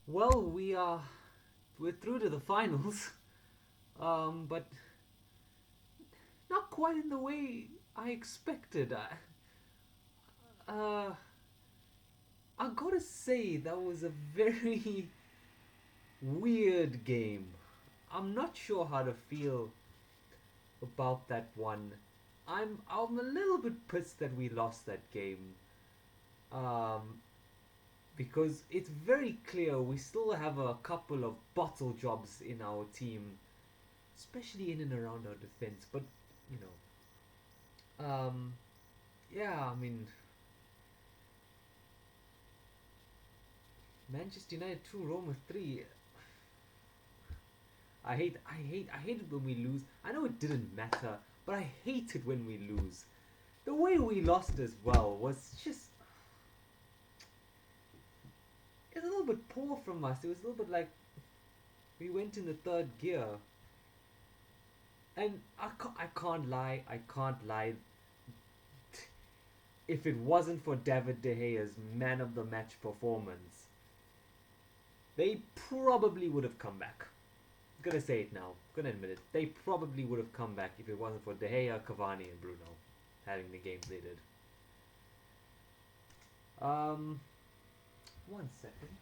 Well, we're through to the finals, but not quite in the way I expected. Uh, I gotta say that was a very weird game. I'm not sure how to feel about that one. I'm a little bit pissed that we lost that game. Um, because it's very clear we still have a couple of bottle jobs in our team, especially in and around our defense. But you know, yeah, I mean, Manchester United 2, Roma 3. I hate it when we lose. I know it didn't matter, but I hate it when we lose. The way we lost as well was just, it's a little bit poor from us. It was a little bit like we went in the third gear. And I can't lie. If it wasn't for David De Gea's man of the match performance, they probably would have come back. Gonna say it now. Gonna admit it. They probably would have come back if it wasn't for De Gea, Cavani, and Bruno having the games they did. Um, 1 second.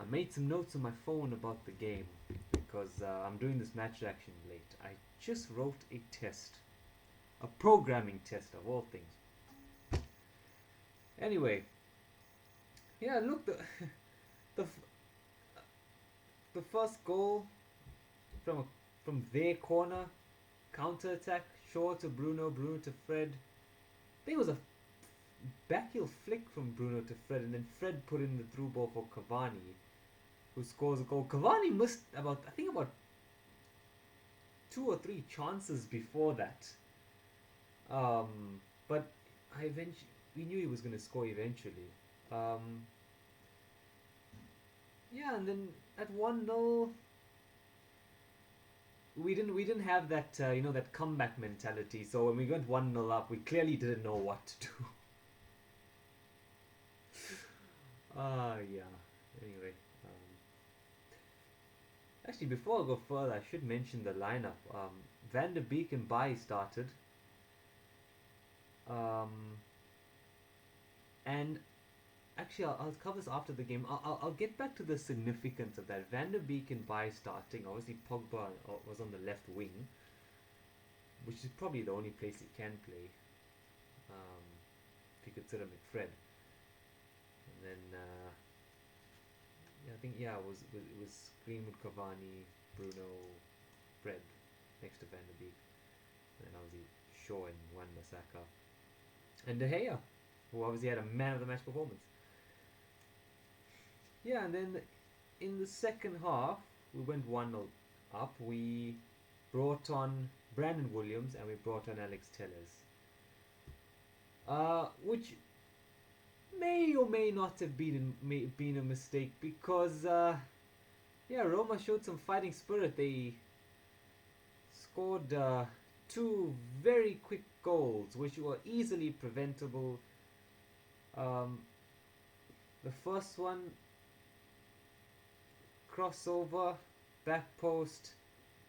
I made some notes on my phone about the game because I'm doing this match action late. I just wrote a test, a programming test of all things. Anyway, yeah, look, the the first goal from from their corner, counter attack, Shaw to Bruno, Bruno to Fred. I think it was a backheel flick from Bruno to Fred, and then Fred put in the through ball for Cavani, who scores a goal. Cavani missed about 2 or 3 chances before that. But I eventually we knew he was going to score eventually. Um, yeah, and then at 1-0, we didn't have that that comeback mentality. So when we went 1-0 up, we clearly didn't know what to do. Yeah. Anyway, actually, before I go further, I should mention the lineup. Van der Beek and Bai started. Um, and actually, I'll cover this after the game. I'll get back to the significance of that. Van der Beek and Bai starting. Obviously, Pogba was on the left wing, which is probably the only place he can play. Um, if you consider McFred. And then, yeah, I think, yeah, it was Greenwood, Cavani, Bruno, Fred next to Van der Beek. And then obviously Shaw and Wan Bissaka. And De Gea, who obviously had a man of the match performance. Yeah, and then in the second half, we went 1-0 up. We brought on Brandon Williams and we brought on Alex Telles. Which may or may not have been a mistake because, yeah, Roma showed some fighting spirit. They scored 2 very quick goals, which were easily preventable. Um, the first one, crossover, back post.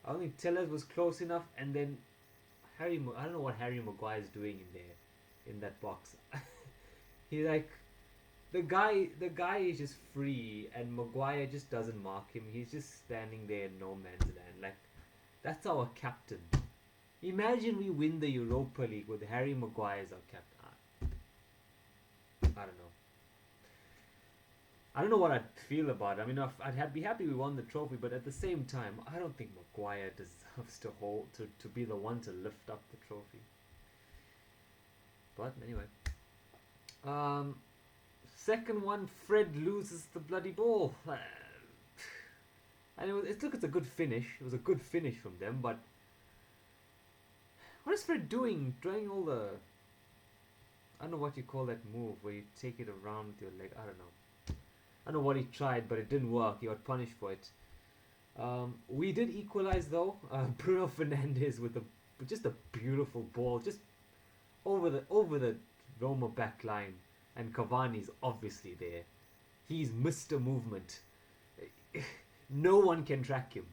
I don't think Tellers was close enough, and then I don't know what Harry Maguire is doing in there, in that box. He like the guy is just free, and Maguire just doesn't mark him. He's just standing there in no man's land. Like, that's our captain. Imagine we win the Europa League with Harry Maguire as our captain. I don't know. I don't know what I'd feel about it. I mean, I'd be happy we won the trophy, but at the same time, I don't think Maguire deserves to be the one to lift up the trophy. But anyway, um, second one, Fred loses the bloody ball, and it's a good finish. It was a good finish from them, but what is Fred doing? Doing all the, I don't know what you call that move where you take it around with your leg. I don't know. I don't know what he tried, but it didn't work. He got punished for it. We did equalize though. Bruno Fernandes with just a beautiful ball, just over the Roma back line, and Cavani's obviously there. He's Mr. Movement. No one can track him.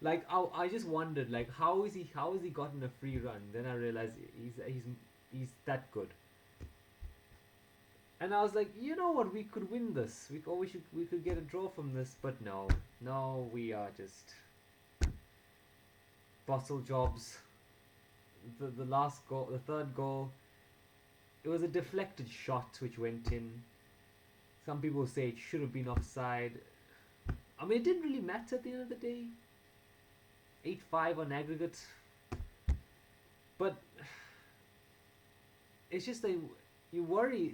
Like I just wondered, like how is he gotten a free run? Then I realized he's that good. And I was like, you know what, we could win this. We could get a draw from this, but no, no, we are just bottle jobs. The last goal, the third goal, it was a deflected shot which went in. Some people say it should have been offside. I mean, it didn't really matter at the end of the day. 8-5 on aggregate, but it's just that you worry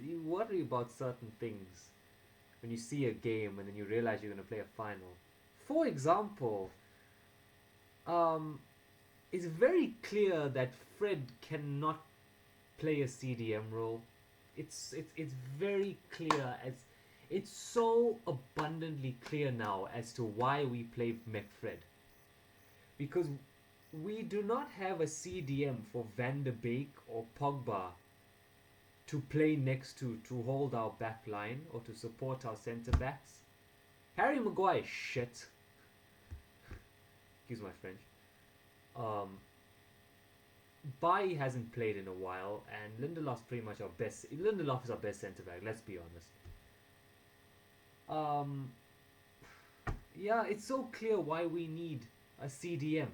about certain things when you see a game and then you realize you're going to play a final. For example, it's very clear that Fred cannot play a CDM role. It's very clear, as it's so abundantly clear now as to why we play McFred. Because we do not have a CDM for Van de Beek or Pogba to play next to hold our back line or to support our centre backs. Harry Maguire shit. Excuse my French. Bailly hasn't played in a while, and Lindelof's pretty much our best. Lindelof is our best centre back. Let's be honest. Yeah, it's so clear why we need a CDM.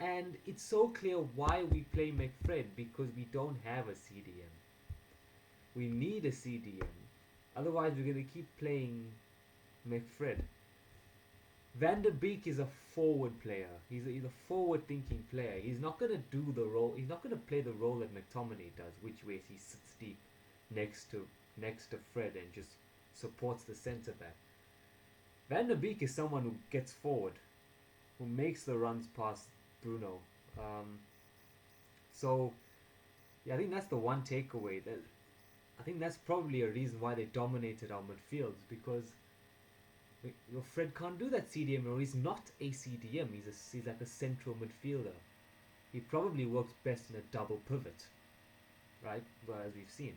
And it's so clear why we play McFred, because we don't have a CDM. We need a CDM. Otherwise, we're going to keep playing McFred. Van der Beek is a forward player. He's a forward-thinking player. He's not going to do the role. He's not going to play the role that McTominay does, which way he sits deep next to Fred and just supports the centre back. Van der Beek is someone who gets forward, who makes the runs past Bruno. So, yeah, I think that's the one takeaway. I think that's probably a reason why they dominated our midfields, because Fred can't do that CDM, or he's not a CDM. He's like a central midfielder. He probably works best in a double pivot, right? Well, as we've seen.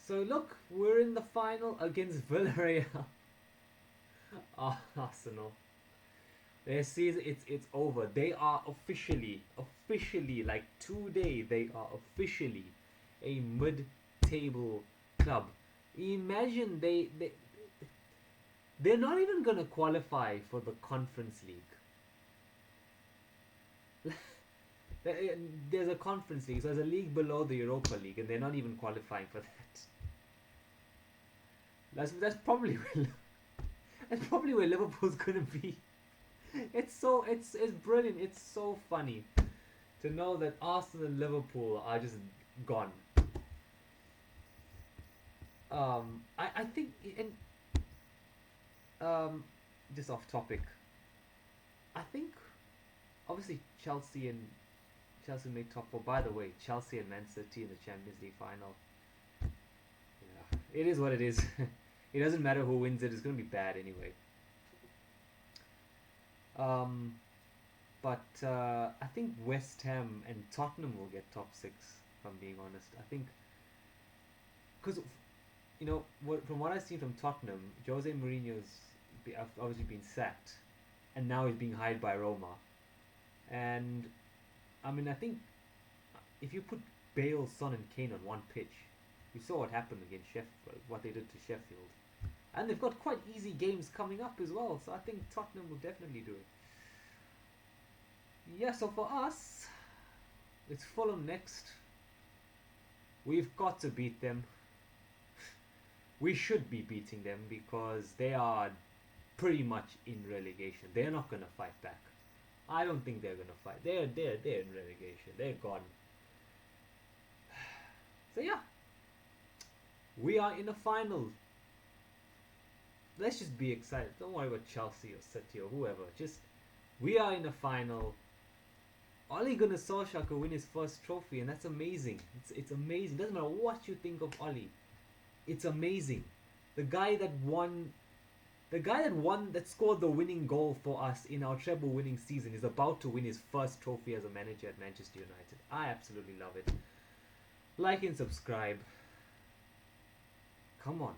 So look, we're in the final against Villareal. Arsenal. Their season, it's over. They are officially, like today, they are officially a mid-table club. Imagine they're not even gonna qualify for the Conference League. There's a Conference League, so there's a league below the Europa League, and they're not even qualifying for that. That's probably where Liverpool's gonna be. It's brilliant. It's so funny to know that Arsenal and Liverpool are just gone. I think, and just off topic, I think obviously Chelsea made top four. By the way, Chelsea and Man City in the Champions League final. Yeah, it is what it is. It doesn't matter who wins it. It's going to be bad anyway. But I think West Ham and Tottenham will get top six, if I'm being honest. I think, because, from what I've seen from Tottenham, Jose Mourinho's obviously been sacked, and now he's being hired by Roma. And, I mean, I think if you put Bale, Son and Kane on one pitch, you saw what happened against Sheffield, what they did to Sheffield. And they've got quite easy games coming up as well, so I think Tottenham will definitely do it. Yeah, so for us, it's Fulham next. We've got to beat them. We should be beating them because they are pretty much in relegation. They're not going to fight back. I don't think they're going to fight. They're in relegation. They're gone. So yeah, we are in a final. Let's just be excited. Don't worry about Chelsea or City or whoever. Just, we are in a final. Ole Gunnar Solskjaer could win his first trophy, and that's amazing. It's amazing. Doesn't matter what you think of Ole. It's amazing. The guy that scored the winning goal for us in our treble winning season is about to win his first trophy as a manager at Manchester United. I absolutely love it. Like and subscribe. Come on.